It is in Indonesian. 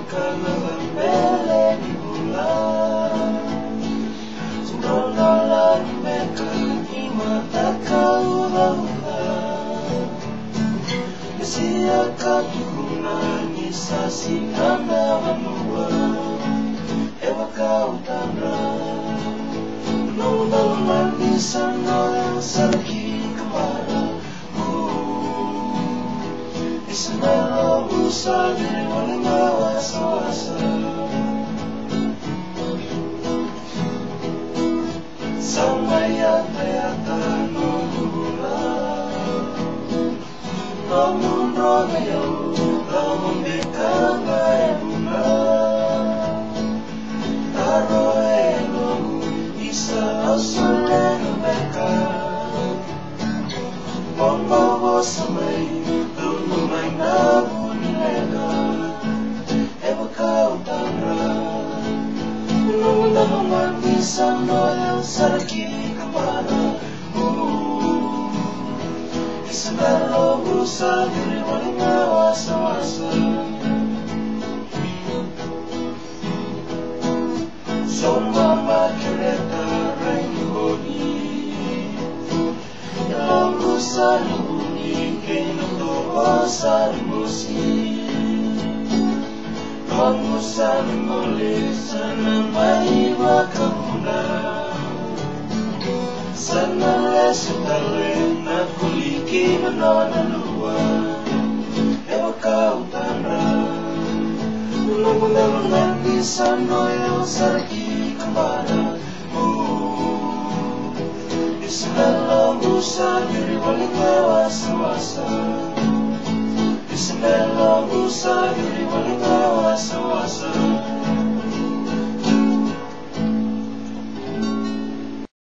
kanalan mele di bulan Sundol-dolan meka imata kaulah Siakat turunan isasi nana manua Ewa kau tanah Nung-nungan isano yang sarki kemana Isnalo busa diri walang awas-awasa Samaya-tayata nungula Namun Romeo namun dikangayuna Taro elong isa asuleng mereka Membawa samay lumay na bunilega Ewa kau tanah Nung naman isang noyang sarki kemana Isnalo busa diri walang awas-awasa Sumama kereta rainboni Dalam busa nubuni Kinutuwasan musik Kamusan mulit Sana maiwa kamuna Sana lesutalin Na kuliki manonalua Ewa kau tanah Nung-nungan isano yung sarki kemana Isnalo busa diri walang awas-awasa Isnalo busa diri walang awas-awasa